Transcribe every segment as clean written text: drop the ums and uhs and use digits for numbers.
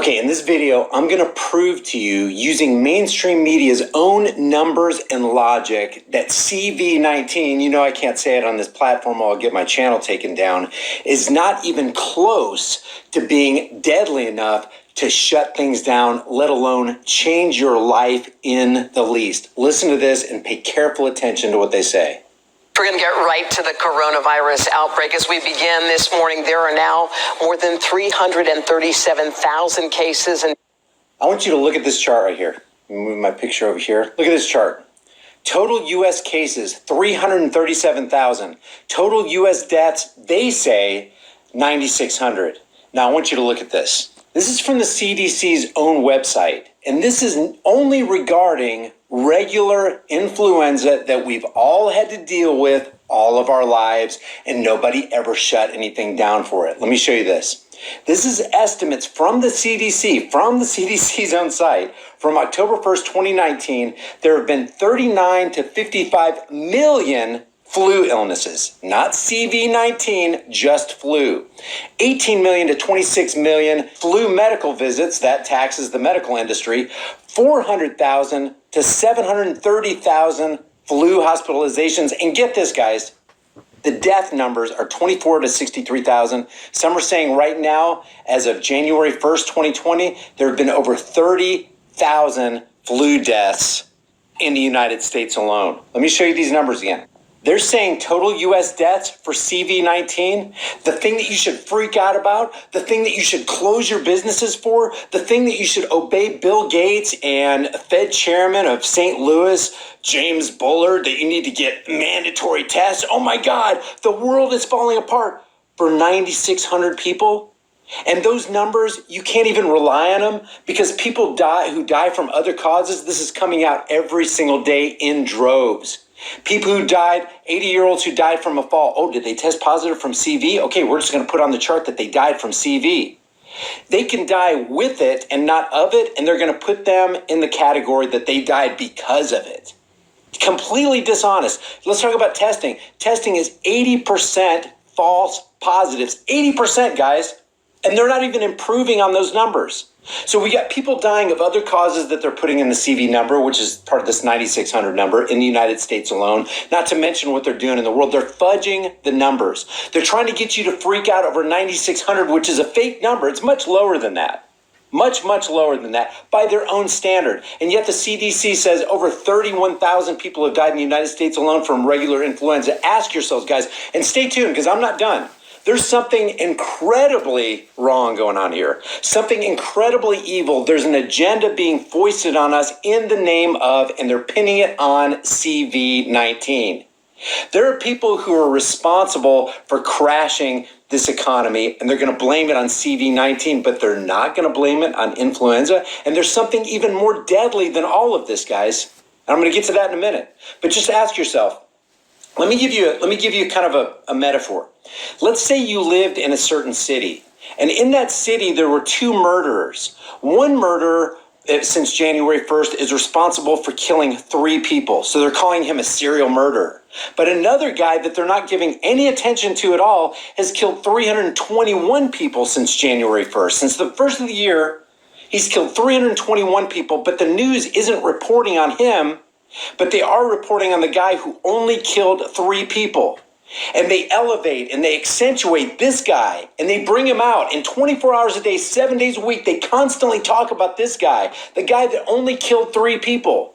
Okay, in this video, I'm going to prove to you using mainstream media's own numbers and logic that CV-19, you know I can't say it on this platform or I'll get my channel taken down, is not even close to being deadly enough to shut things down, let alone change your life in the least. Listen to this and pay careful attention to what they say. We're going to get right to the coronavirus outbreak. As we begin this morning, there are now more than 337,000 cases. And I want you to look at this chart right here. Move my picture over here. Look at this chart. Total U.S. cases, 337,000. Total U.S. deaths, they say 9,600. Now, I want you to look at this. This is from the CDC's own website, and this is only regarding regular influenza that we've all had to deal with all of our lives, and nobody ever shut anything down for it. Let me show you this. This is estimates from the CDC's own site. From October 1st, 2019, there have been 39 to 55 million flu illnesses, not CV-19, just flu. 18 million to 26 million flu medical visits, that taxes the medical industry. 400,000 to 730,000 flu hospitalizations. And get this, guys, the death numbers are 24 to 63,000. Some are saying right now, as of January 1st, 2020, there have been over 30,000 flu deaths in the United States alone. Let me show you these numbers again. They're saying total U.S. deaths for CV-19, the thing that you should freak out about, the thing that you should close your businesses for, the thing that you should obey Bill Gates and Fed Chairman of St. Louis, James Bullard, that you need to get mandatory tests. Oh my God, the world is falling apart for 9,600 people. And those numbers, you can't even rely on them because people who die from other causes. This is coming out every single day in droves. People who died, 80-year-olds who died from a fall. Oh, did they test positive from CV? Okay, we're just going to put on the chart that they died from CV. They can die with it and not of it, and they're going to put them in the category that they died because of it. Completely dishonest. Let's talk about testing. Testing is 80% false positives. 80%, guys. And they're not even improving on those numbers. So we got people dying of other causes that they're putting in the CV number, which is part of this 9,600 number in the United States alone, not to mention what they're doing in the world. They're fudging the numbers. They're trying to get you to freak out over 9,600, which is a fake number. It's much lower than that. Much, much lower than that by their own standard. And yet the CDC says over 31,000 people have died in the United States alone from regular influenza. Ask yourselves, guys, and stay tuned because I'm not done. There's something incredibly wrong going on here. Something incredibly evil. There's an agenda being foisted on us in the name of, and they're pinning it on CV-19. There are people who are responsible for crashing this economy, and they're going to blame it on CV-19, but they're not going to blame it on influenza. And there's something even more deadly than all of this, guys. And I'm going to get to that in a minute. But just ask yourself, let me give you kind of a metaphor. Let's say you lived in a certain city, and in that city there were two murderers. One murderer, since January 1st, is responsible for killing 3 people, so they're calling him a serial murderer. But another guy that they're not giving any attention to at all has killed 321 people since January 1st. Since the first of the year, he's killed 321 people, but the news isn't reporting on him. But they are reporting on the guy who only killed 3 people. And they elevate and they accentuate this guy and they bring him out. And 24 hours a day, 7 days a week, they constantly talk about this guy, the guy that only killed 3 people.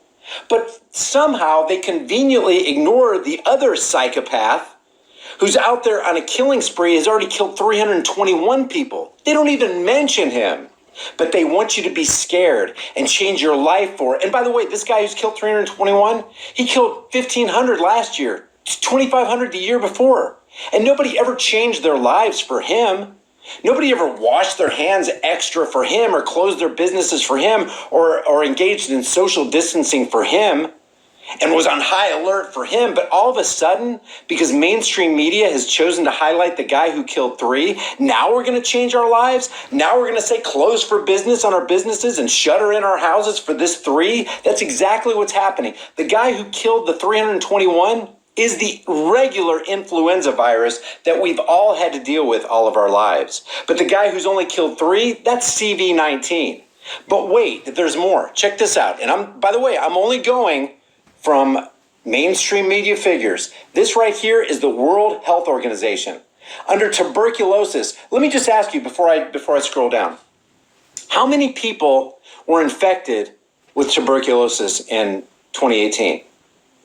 But somehow they conveniently ignore the other psychopath who's out there on a killing spree, has already killed 321 people. They don't even mention him. But they want you to be scared and change your life for it. And by the way, this guy who's killed 321, he killed 1,500 last year, 2,500 the year before. And nobody ever changed their lives for him. Nobody ever washed their hands extra for him or closed their businesses for him or engaged in social distancing for him and was on high alert for him. But all of a sudden, because mainstream media has chosen to highlight the guy who killed 3, now we're going to change our lives? Now we're going to say close for business on our businesses and shutter in our houses for this 3? That's exactly what's happening. The guy who killed the 321, is the regular influenza virus that we've all had to deal with all of our lives. But the guy who's only killed 3, that's CV-19. But wait, there's more. Check this out. And by the way, I'm only going from mainstream media figures. This right here is the World Health Organization. Under tuberculosis, let me just ask you before I scroll down. How many people were infected with tuberculosis in 2018?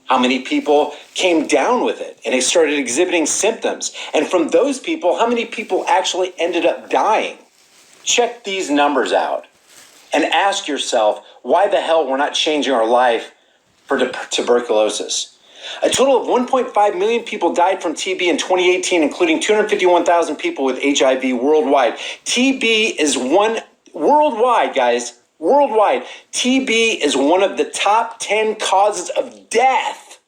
How many people came down with it and they started exhibiting symptoms? And from those people, how many people actually ended up dying? Check these numbers out and ask yourself why the hell we're not changing our life for tuberculosis. A total of 1.5 million people died from TB in 2018, including 251,000 people with HIV worldwide. TB is worldwide, guys. Worldwide, TB is one of the top 10 causes of death.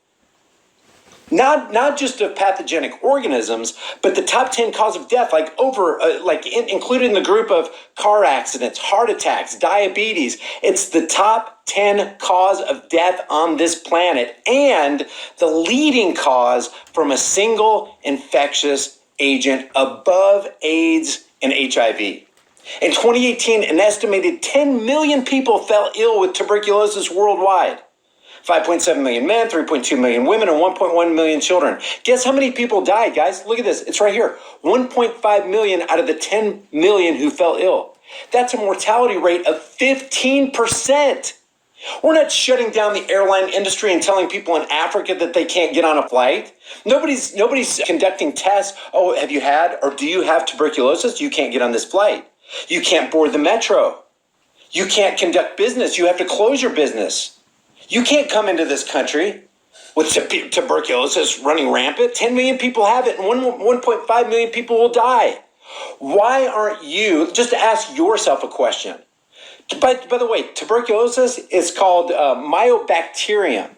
Not just of pathogenic organisms, but the top 10 cause of death, included in the group of car accidents, heart attacks, diabetes. It's the top 10 cause of death on this planet and the leading cause from a single infectious agent above AIDS and HIV. In 2018, an estimated 10 million people fell ill with tuberculosis worldwide. 5.7 million men, 3.2 million women, and 1.1 million children. Guess how many people died, guys? Look at this. It's right here. 1.5 million out of the 10 million who fell ill. That's a mortality rate of 15%. We're not shutting down the airline industry and telling people in Africa that they can't get on a flight. Nobody's conducting tests. Oh, have you had or do you have tuberculosis? You can't get on this flight. You can't board the metro. You can't conduct business. You have to close your business. You can't come into this country with tuberculosis running rampant. 10 million people have it and 1.5 million people will die. Why aren't you, just to ask yourself a question. By the way, tuberculosis is called mycobacterium.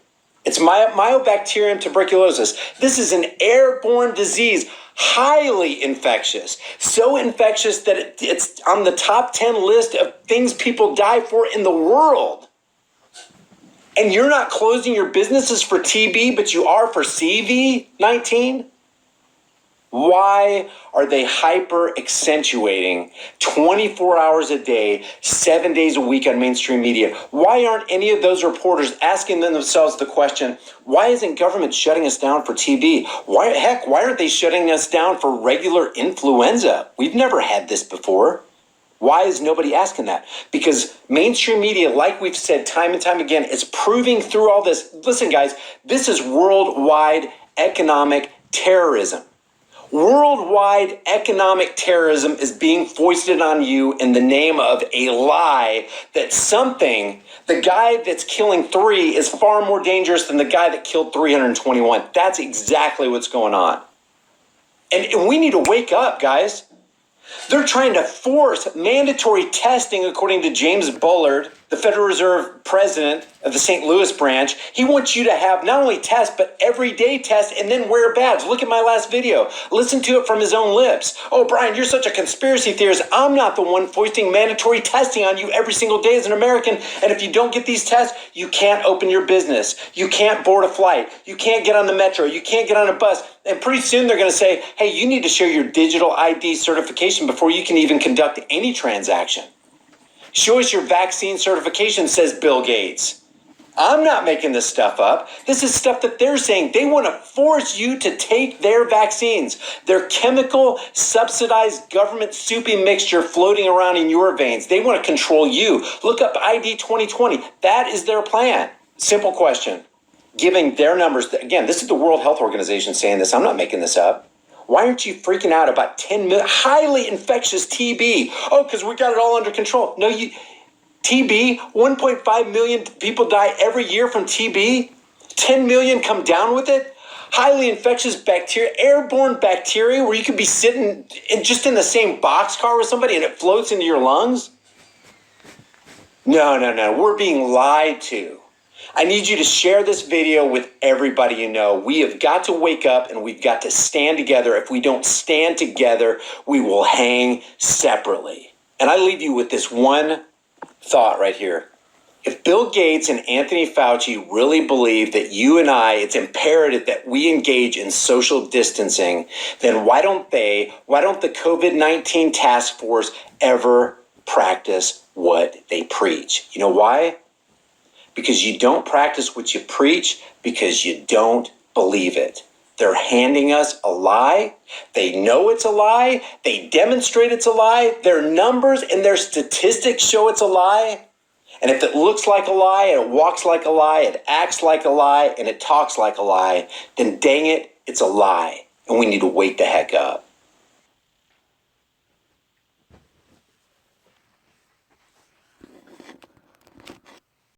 It's mycobacterium tuberculosis. This is an airborne disease, highly infectious. So infectious that it's on the top 10 list of things people die for in the world. And you're not closing your businesses for TB, but you are for CV-19? Why are they hyper accentuating 24 hours a day, 7 days a week on mainstream media? Why aren't any of those reporters asking themselves the question, why isn't government shutting us down for TB? Why aren't they shutting us down for regular influenza? We've never had this before. Why is nobody asking that? Because mainstream media, like we've said time and time again, is proving through all this. Listen, guys, this is worldwide economic terrorism. Worldwide economic terrorism is being foisted on you in the name of a lie that the guy that's killing 3 is far more dangerous than the guy that killed 321. That's exactly what's going on. And we need to wake up, guys. They're trying to force mandatory testing, according to James Bullard, the Federal Reserve president of the St. Louis branch. He wants you to have not only tests, but everyday tests and then wear a badge. Look at my last video. Listen to it from his own lips. Oh, Brian, you're such a conspiracy theorist. I'm not the one foisting mandatory testing on you every single day as an American. And if you don't get these tests, you can't open your business. You can't board a flight. You can't get on the metro. You can't get on a bus. And pretty soon they're going to say, hey, you need to show your digital ID certification before you can even conduct any transaction. Show us your vaccine certification, says Bill Gates. I'm not making this stuff up. This is stuff that they're saying. They want to force you to take their vaccines, their chemical subsidized government soupy mixture floating around in your veins. They want to control you. Look up ID 2020. That is their plan. Simple question. Giving their numbers. Again, this is the World Health Organization saying this. I'm not making this up. Why aren't you freaking out about 10 million highly infectious TB? Oh, because we got it all under control. No, TB, 1.5 million people die every year from TB. 10 million come down with it. Highly infectious bacteria, airborne bacteria, where you could be sitting just in the same boxcar with somebody and it floats into your lungs. No. We're being lied to. I need you to share this video with everybody you know. We have got to wake up and we've got to stand together. If we don't stand together, we will hang separately. And I leave you with this one thought right here. If Bill Gates and Anthony Fauci really believe that you and I, it's imperative that we engage in social distancing, then why don't the COVID-19 task force ever practice what they preach? You know why? Because you don't practice what you preach because you don't believe it. They're handing us a lie. They know it's a lie. They demonstrate it's a lie. Their numbers and their statistics show it's a lie. And if it looks like a lie, and it walks like a lie, it acts like a lie, and it talks like a lie, then dang it, it's a lie. And we need to wake the heck up.